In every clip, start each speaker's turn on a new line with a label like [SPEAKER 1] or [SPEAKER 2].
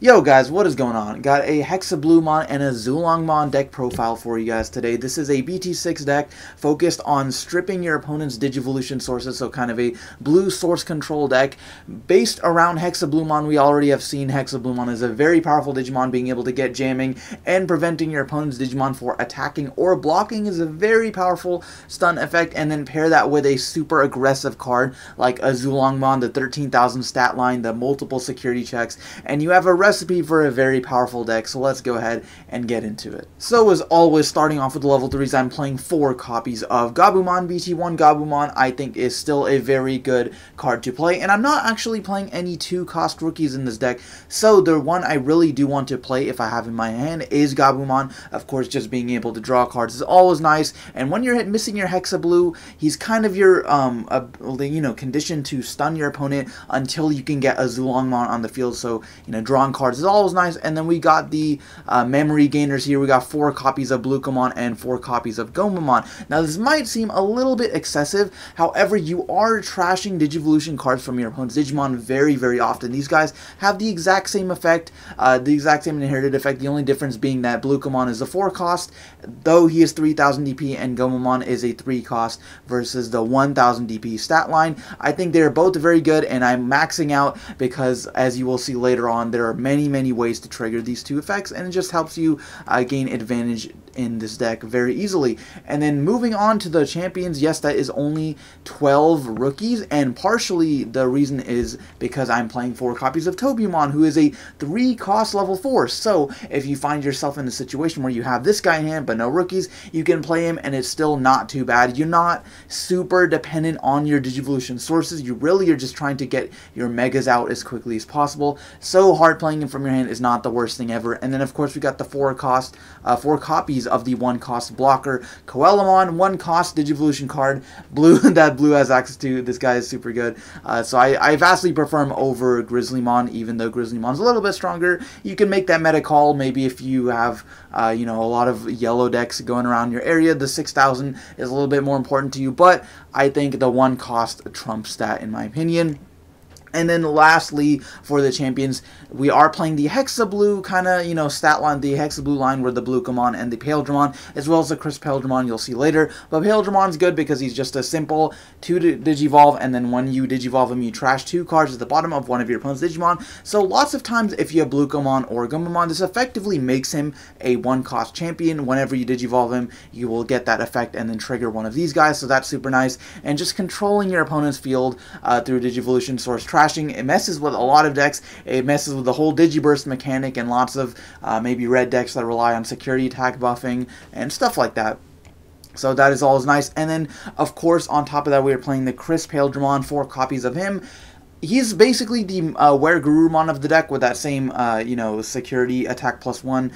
[SPEAKER 1] Yo guys, what is going on? Got a Hexablumon and a Azulongmon deck profile for you guys today. This is a BT6 deck focused on stripping your opponent's Digivolution sources, so kind of a blue source control deck based around Hexablumon. We already have seen Hexablumon as a very powerful Digimon, being able to get jamming and preventing your opponent's Digimon for attacking or blocking is a very powerful stun effect, and then pair that with a super aggressive card like Azulongmon, the 13,000 stat line, the multiple security checks, and you have a recipe for a very powerful deck, so let's go ahead and get into it. So as always, starting off with the level 3s, I'm playing 4 copies of Gabumon. BT1 Gabumon I think is still a very good card to play, and I'm not actually playing any 2-cost rookies in this deck, so the one I really do want to play if I have in my hand is Gabumon. Of course, just being able to draw cards is always nice, and when you're missing your Hexablue, he's kind of your conditioned to stun your opponent until you can get Azulongmon on the field, so drawing cards is always nice. And then we got the memory gainers here. We got 4 copies of Blucomon and 4 copies of Gomamon. Now this might seem a little bit excessive, however you are trashing Digivolution cards from your opponent's Digimon very often. These guys have the exact same effect, the exact same inherited effect, the only difference being that Blucomon is a 4 cost, though he is 3000 DP, and Gomamon is a 3 cost versus the 1000 DP stat line. I think they're both very good, and I'm maxing out because, as you will see later on, there are many ways to trigger these 2 effects, and it just helps you gain advantage in this deck very easily. And then moving on to the champions, yes, that is only 12 rookies, and partially the reason is because I'm playing 4 copies of Tobumon, who is a 3-cost level 4. So if you find yourself in a situation where you have this guy in hand but no rookies, you can play him and it's still not too bad. You're not super dependent on your Digivolution sources. You really are just trying to get your megas out as quickly as possible, so hard playing him from your hand is not the worst thing ever. And then of course we got the 4 copies of the 1-cost blocker Coelamon, 1-cost Digivolution card, blue that blue has access to. This guy is super good, so I vastly prefer him over Grizzlymon, even though Grizzlymon's a little bit stronger. You can make that meta call maybe if you have a lot of yellow decks going around your area. The 6000 is a little bit more important to you, but I think the 1-cost trumps that in my opinion. And then lastly, for the champions, we are playing the Hexablue kind of, stat line, the Hexablue line where the Blucomon and the Paildramon, as well as the Crisp Paildramon you'll see later. But Paildramon's good because he's just a simple 2 Digivolve, and then when you Digivolve him, you trash 2 cards at the bottom of one of your opponent's Digimon. So lots of times, if you have Blucomon or Gomamon, this effectively makes him a 1-cost champion. Whenever you Digivolve him, you will get that effect and then trigger one of these guys, so that's super nice. And just controlling your opponent's field through Digivolution source trash. It messes with a lot of decks. It messes with the whole Digiburst mechanic and lots of maybe red decks that rely on security attack buffing and stuff like that. So that is always nice. And then, of course, on top of that, we are playing the Crisp Paildramon, 4 copies of him. He's basically the Were-Garurumon of the deck with that same, security attack +1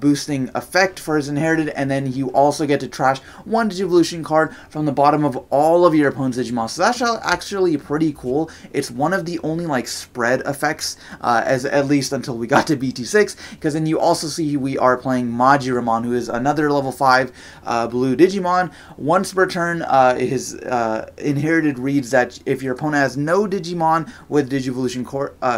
[SPEAKER 1] boosting effect for his inherited, and then you also get to trash 1 Digivolution card from the bottom of all of your opponent's Digimon. So that's actually pretty cool. It's one of the only, spread effects, at least until we got to BT6, because then you also see we are playing Majiramon, who is another level 5 blue Digimon. Once per turn, his inherited reads that if your opponent has no Digimon with Digivolution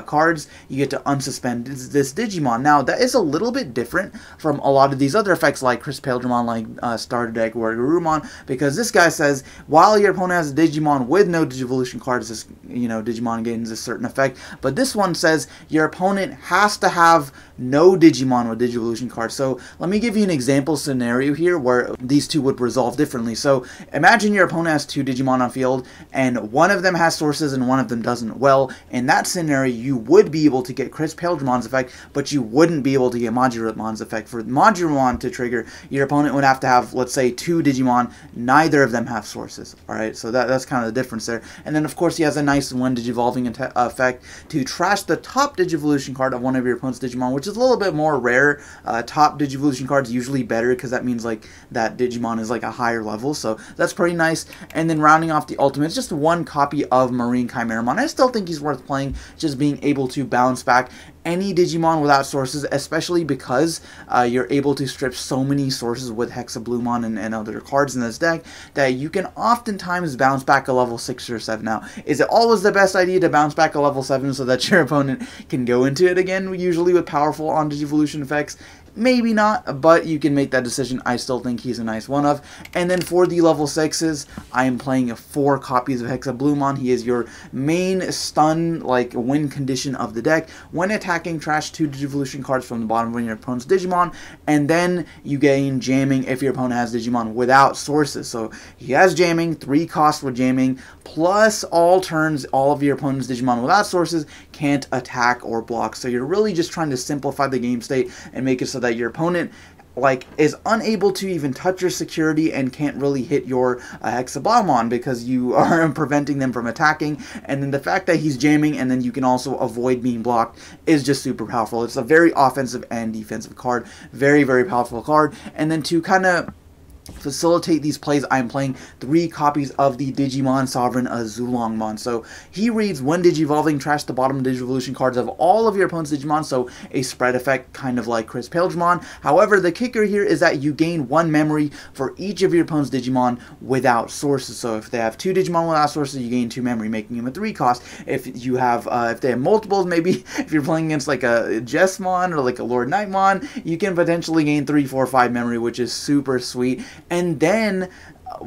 [SPEAKER 1] cards, you get to unsuspend this Digimon. Now, that is a little bit different from a lot of these other effects like Crisp Paildramon, like Starter Deck Were-Garurumon, because this guy says, while your opponent has a Digimon with no Digivolution cards, this Digimon gains a certain effect, but this one says your opponent has to have no Digimon with Digivolution cards. So let me give you an example scenario here where these two would resolve differently. So imagine your opponent has 2 Digimon on field, and one of them has sources and one of them doesn't. Well, in that scenario, you would be able to get Crisp Paildramon's effect, but you wouldn't be able to get Majiramon's effect. For Majiramon to trigger, your opponent would have to have, let's say, 2 Digimon. Neither of them have sources. Alright, so that's kind of the difference there. And then, of course, he has a nice 1 Digivolving effect to trash the top Digivolution card of one of your opponent's Digimon, which is a little bit more rare. Top Digivolution cards usually better because that means that Digimon is a higher level, so that's pretty nice. And then rounding off the ultimate, it's just 1 copy of Marine Chimeramon. I still think he's worth playing, just being able to bounce back any Digimon without sources, especially because you're able to strip so many sources with Hexabluemon and other cards in this deck, that you can oftentimes bounce back a level 6 or 7. Now, is it always the best idea to bounce back a level 7 so that your opponent can go into it again, usually with powerful on Digivolution effects? Maybe not, but you can make that decision. I still think he's a nice one-of. And then for the level 6s, I am playing 4 copies of Hexabluemon. He is your main stun, like, win condition of the deck. When attacking, trash 2 Digivolution cards from the bottom of your opponent's Digimon, and then you gain jamming if your opponent has Digimon without sources. So he has jamming, 3 costs with jamming, plus all turns, all of your opponent's Digimon without sources can't attack or block. So you're really just trying to simplify the game state and make it so that your opponent is unable to even touch your security and can't really hit your Hexabluemon because you are preventing them from attacking. And then the fact that he's jamming and then you can also avoid being blocked is just super powerful. It's a very offensive and defensive card. Very, very powerful card. And then to kind of facilitate these plays, I'm playing 3 copies of the Digimon Sovereign Azulongmon. So he reads, when Digivolving, trash the bottom Digivolution cards of all of your opponent's Digimon, so a spread effect, kind of like Chris Paledramon. However, the kicker here is that you gain 1 memory for each of your opponent's Digimon without sources. So if they have 2 Digimon without sources, you gain 2 memory, making them a 3 cost. If you have, if they have multiples, maybe if you're playing against like a Jessmon or like a Lord Knightmon, you can potentially gain 3, 4, 5 memory, which is super sweet. And then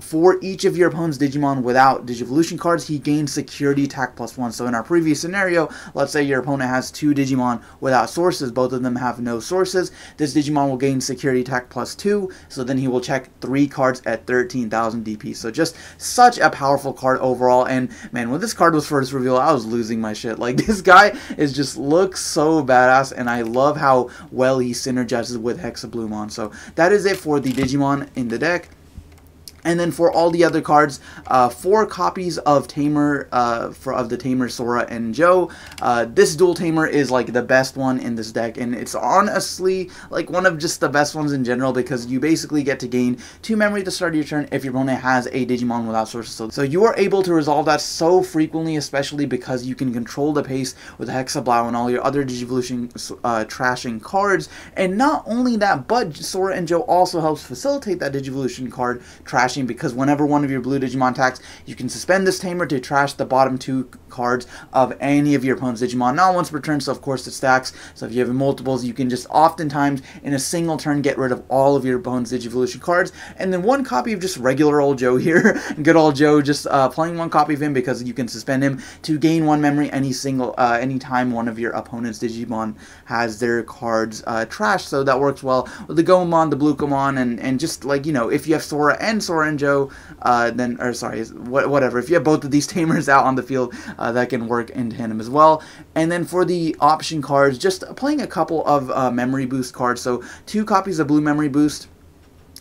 [SPEAKER 1] for each of your opponent's Digimon without Digivolution cards, he gains security attack +1. So in our previous scenario, let's say your opponent has 2 Digimon without sources, both of them have no sources. This Digimon will gain security attack +2, so then he will check 3 cards at 13,000 DP. So just such a powerful card overall. And man, when this card was first revealed, I was losing my shit. Like, this guy is just looks so badass, and I love how well he synergizes with Hexabluemon. So that is it for the Digimon in the deck. And then for all the other cards, 4 copies of Tamer, of the Tamer Sora and Joe. This dual Tamer is like the best one in this deck, and it's honestly like one of just the best ones in general, because you basically get to gain 2 memory at the start of your turn if your opponent has a Digimon without sources. So you are able to resolve that so frequently, especially because you can control the pace with Hexablau and all your other Digivolution trashing cards. And not only that, but Sora and Joe also helps facilitate that Digivolution card trashing, because whenever one of your blue Digimon attacks, you can suspend this Tamer to trash the bottom 2 cards of any of your opponent's Digimon. Not once per turn, so of course it stacks. So if you have multiples, you can just oftentimes in a single turn get rid of all of your opponent's Digivolution cards. And then 1 copy of just regular old Joe here. Good old Joe, just playing 1 copy of him because you can suspend him to gain 1 memory anytime one of your opponent's Digimon has their cards trashed. So that works well with the Gomamon, the Bluecomon, and just like, you know, if you have Sora and Joe, whatever. If you have both of these Tamers out on the field, that can work in tandem as well. And then for the option cards, just playing a couple of memory boost cards. So 2 copies of Blue Memory Boost,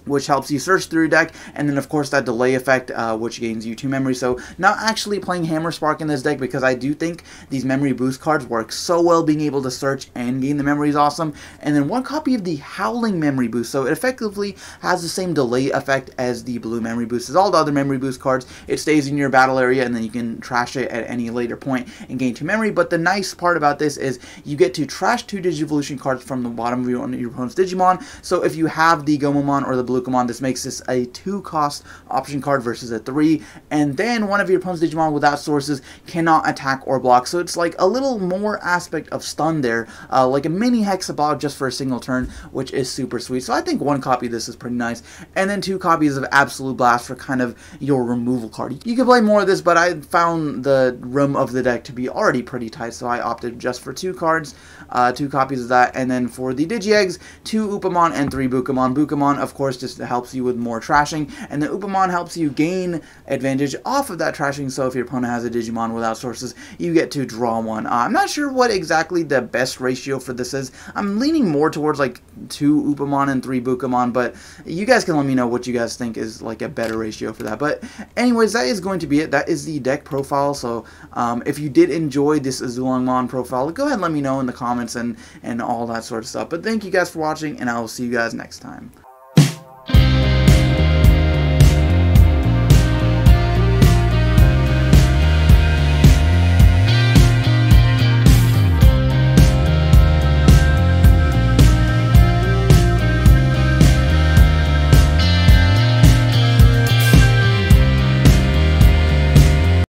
[SPEAKER 1] which helps you search through your deck, and then of course that delay effect, which gains you 2 memory. So not actually playing Hammer Spark in this deck, because I do think these memory boost cards work so well. Being able to search and gain the memory is awesome. And then 1 copy of the Howling Memory Boost, so it effectively has the same delay effect as the Blue Memory Boost. As all the other memory boost cards, it stays in your battle area, and then you can trash it at any later point and gain 2 memory. But the nice part about this is you get to trash 2 Digivolution cards from the bottom of your opponent's Digimon. So if you have the Gomamon or the Bluecomon, this makes this a 2 cost option card versus a 3. And then one of your opponent's Digimon without sources cannot attack or block. So it's like a little more aspect of stun there, like a mini Hexablow just for a single turn, which is super sweet. So I think 1 copy of this is pretty nice. And then 2 copies of Absolute Blast for kind of your removal card. You can play more of this, but I found the room of the deck to be already pretty tight, so I opted just for 2 cards, 2 copies of that. And then for the Digi-Eggs, 2 Upamon and 3 Bukamon. Bukamon, of course, just helps you with more trashing, and the Upamon helps you gain advantage off of that trashing. So if your opponent has a Digimon without sources, you get to draw 1. I'm not sure what exactly the best ratio for this is. I'm leaning more towards like 2 Upamon and 3 Bukamon, but you guys can let me know what you guys think is like a better ratio for that. But anyways, that is going to be it. That is the deck profile. So if you did enjoy this Azulongmon profile, go ahead and let me know in the comments and all that sort of stuff. But thank you guys for watching, and I will see you guys next time.